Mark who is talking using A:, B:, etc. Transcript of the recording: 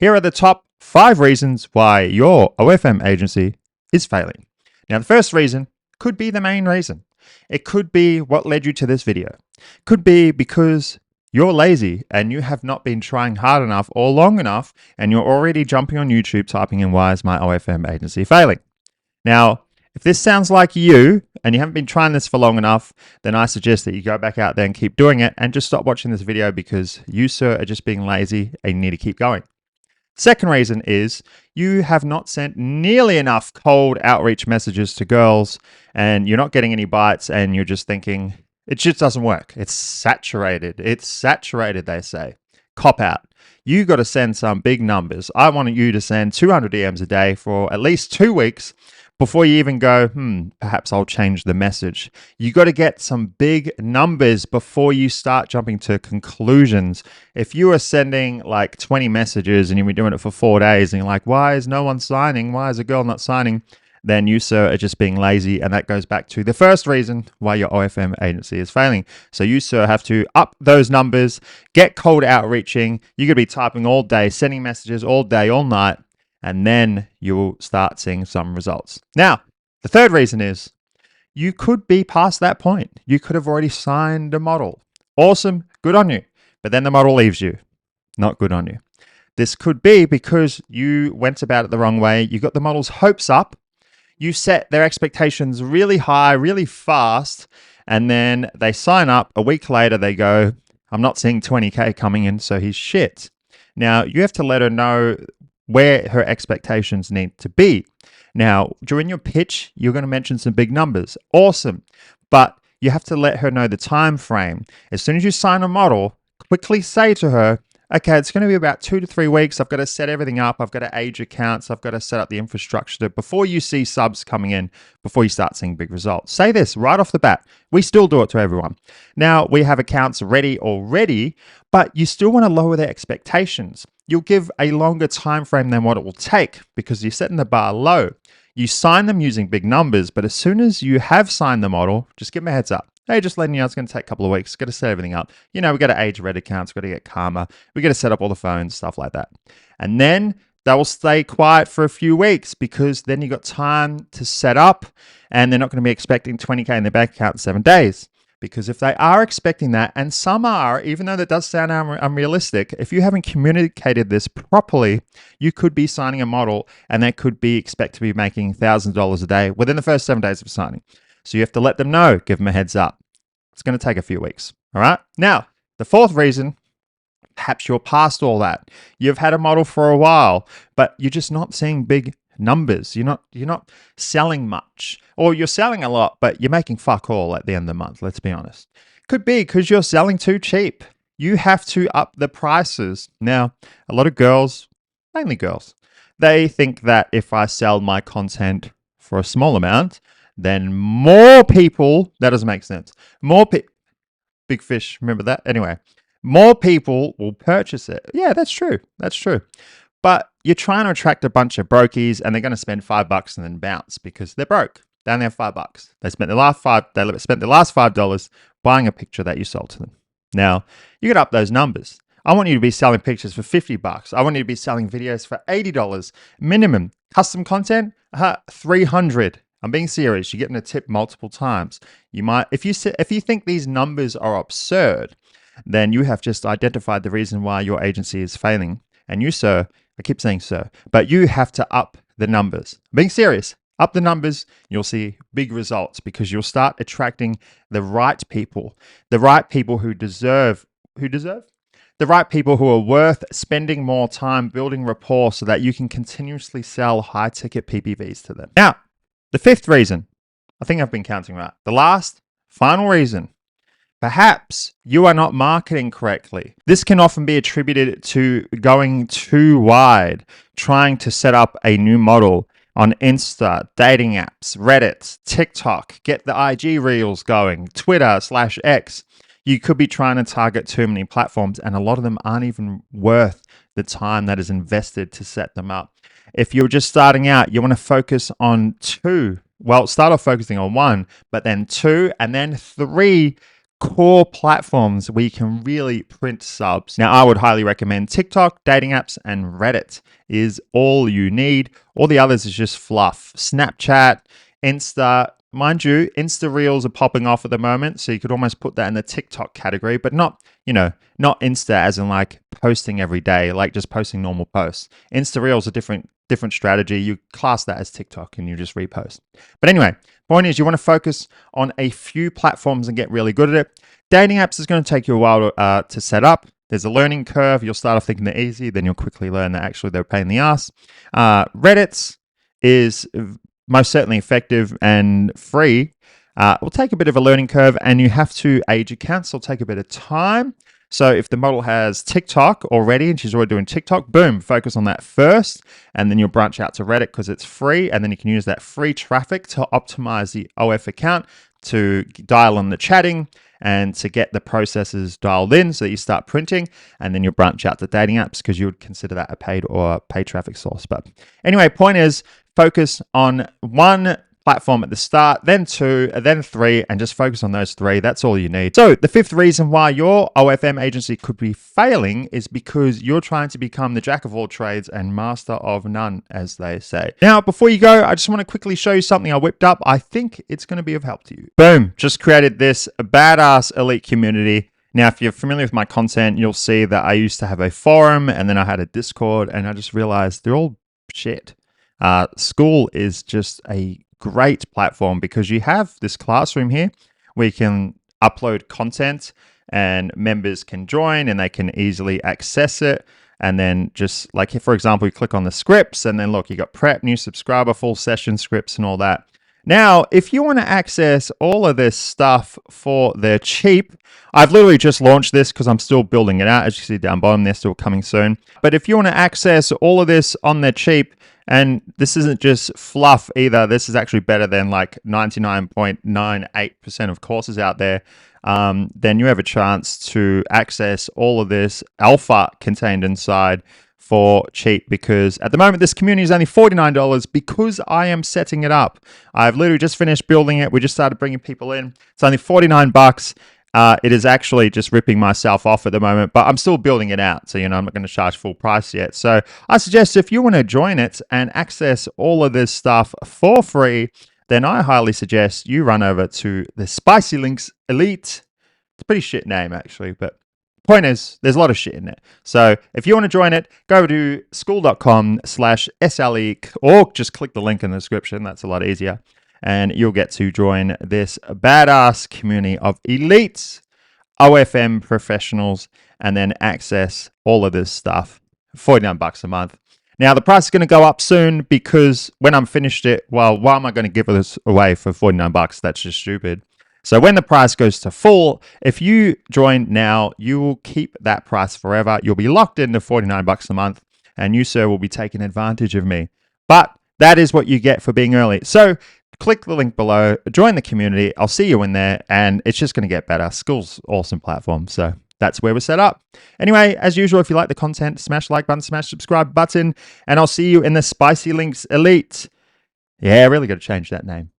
A: Here are the top 5 reasons why your OFM agency is failing. Now, the first reason could be the main reason. It could be what led you to this video. Could be because you're lazy and you have not been trying hard enough or long enough, and you're already jumping on YouTube typing in, why is my OFM agency failing? Now, if this sounds like you and you haven't been trying this for long enough, then I suggest that you go back out there and keep doing it and just stop watching this video, because you, sir, are just being lazy and you need to keep going. Second reason is you have not sent nearly enough cold outreach messages to girls, and you're not getting any bites, and you're just thinking, it just doesn't work. It's saturated. It's saturated, they say. Cop out. You got to send some big numbers. I want you to send 200 DMs a day for at least 2 weeks before you even go, perhaps I'll change the message. You got to get some big numbers before you start jumping to conclusions. If you are sending like 20 messages and you've been doing it for 4 days and you're like, why is no one signing? Why is a girl not signing? Then you, sir, are just being lazy. And that goes back to the first reason why your OFM agency is failing. So you, sir, have to up those numbers, get cold outreaching. You're going to be typing all day, sending messages all day, all night, and then you'll start seeing some results. Now, the third reason is you could be past that point. You could have already signed a model. Awesome, good on you. But then the model leaves you. Not good on you. This could be because you went about it the wrong way. You got the model's hopes up. You set their expectations really high, really fast, and then they sign up. A week later, they go, I'm not seeing 20K coming in, so he's shit. Now, you have to let her know where her expectations need to be. Now, during your pitch, you're going to mention some big numbers. Awesome. But you have to let her know the time frame. As soon as you sign a model, quickly say to her, okay, it's going to be about 2 to 3 weeks. I've got to set everything up. I've got to age accounts. I've got to set up the infrastructure before you see subs coming in, before you start seeing big results. Say this right off the bat. We still do it to everyone. Now, we have accounts ready already, but you still want to lower their expectations. You'll give a longer time frame than what it will take because you're setting the bar low. You sign them using big numbers, but as soon as you have signed the model, just give them a heads up. Hey, just letting you know, it's going to take a couple of weeks. Got to set everything up. You know, we got to age red accounts. Got to get Karma. We got to set up all the phones, stuff like that. And then they will stay quiet for a few weeks because then you got time to set up, and they're not going to be expecting 20K in their bank account in 7 days. Because if they are expecting that, and some are, even though that does sound unrealistic, if you haven't communicated this properly, you could be signing a model and they could be expect to be making $1,000 a day within the first 7 days of signing. So you have to let them know, give them a heads up. It's going to take a few weeks. All right. Now, the fourth reason, perhaps you're past all that. You've had a model for a while, but you're just not seeing big numbers. You're not selling much, or you're selling a lot, but you're making fuck all at the end of the month. Let's be honest. Could be because you're selling too cheap. You have to up the prices. Now, a lot of girls, mainly girls, they think that if I sell my content for a small amount, then more people, that doesn't make sense. Big fish, remember that? Anyway, more people will purchase it. Yeah, that's true. That's true. But you're trying to attract a bunch of brokies, and they're going to spend $5 and then bounce because they're broke. They only have $5. They spent the last $5 buying a picture that you sold to them. Now, you got to up those numbers. I want you to be selling pictures for $50. I want you to be selling videos for $80 minimum. Custom content, $300. I'm being serious. You're getting a tip multiple times. You might, if you think these numbers are absurd, then you have just identified the reason why your agency is failing. And you, sir, I keep saying sir, but you have to up the numbers. I'm being serious. Up the numbers, you'll see big results because you'll start attracting the right people who deserve, the right people who are worth spending more time building rapport so that you can continuously sell high ticket PPVs to them. Now, the fifth reason, I think I've been counting right. The last, final reason, perhaps you are not marketing correctly. This can often be attributed to going too wide, trying to set up a new model on Insta, dating apps, Reddit, TikTok, get the IG reels going, Twitter/X. You could be trying to target too many platforms, and a lot of them aren't even worth the time that is invested to set them up. If you're just starting out, you want to focus on two. Well, start off focusing on one, but then two, and then three core platforms where you can really print subs. Now, I would highly recommend TikTok, dating apps, and Reddit is all you need. All the others is just fluff. Snapchat, Insta, mind you, Insta Reels are popping off at the moment, so you could almost put that in the TikTok category, but not Insta as in like posting every day, like just posting normal posts. Insta Reels are different strategy. You class that as TikTok and you just repost. But anyway, point is you want to focus on a few platforms and get really good at it. Dating apps is going to take you a while to set up. There's a learning curve. You'll start off thinking they're easy, then you'll quickly learn that actually they're a pain in the ass. Reddit's is most certainly effective and free. Will take a bit of a learning curve and you have to age account, so it'll take a bit of time. So if the model has TikTok already and she's already doing TikTok, boom, focus on that first. And then you'll branch out to Reddit because it's free. And then you can use that free traffic to optimize the OF account, to dial on the chatting and to get the processes dialed in so that you start printing. And then you'll branch out to dating apps because you would consider that a paid traffic source. But anyway, point is focus on one platform at the start, then two, then three, and just focus on those three. That's all you need. So the fifth reason why your OFM agency could be failing is because you're trying to become the jack of all trades and master of none, as they say. Now, before you go, I just want to quickly show you something I whipped up. I think it's going to be of help to you. Boom, just created this badass elite community. Now, if you're familiar with my content, you'll see that I used to have a forum and then I had a Discord, and I just realized they're all shit. School is just a great platform because you have this classroom here where you can upload content and members can join and they can easily access it. And then just like, for example, you click on the scripts and then look, you got prep, new subscriber, full session scripts and all that. Now, if you want to access all of this stuff for the cheap, I've literally just launched this because I'm still building it out. As you see down bottom, they're still coming soon. But if you want to access all of this on the cheap, and this isn't just fluff either, this is actually better than like 99.98% of courses out there, then you have a chance to access all of this alpha contained inside for cheap, because at the moment this community is only $49 because I am setting it up. I've literally just finished building it. We just started bringing people in. It's only 49 bucks. It is actually just ripping myself off at the moment, but I'm still building it out. So, I'm not going to charge full price yet. So I suggest if you want to join it and access all of this stuff for free, then I highly suggest you run over to the Spicy Links Elite. It's a pretty shit name actually, but point is, there's a lot of shit in it. So if you want to join it, go to school.com/SLE or just click the link in the description. That's a lot easier. And you'll get to join this badass community of elite OFM professionals and then access all of this stuff. 49 bucks a month. Now, the price is going to go up soon because when I'm finished it, well, why am I going to give this away for 49 bucks? That's just stupid. So when the price goes to full, if you join now, you will keep that price forever. You'll be locked into 49 bucks a month and you, sir, will be taking advantage of me. But that is what you get for being early. So click the link below, join the community. I'll see you in there and it's just going to get better. School's awesome platform. So that's where we're set up. Anyway, as usual, if you like the content, smash the like button, smash the subscribe button, and I'll see you in the Spicy Links Elite. Yeah, really got to change that name.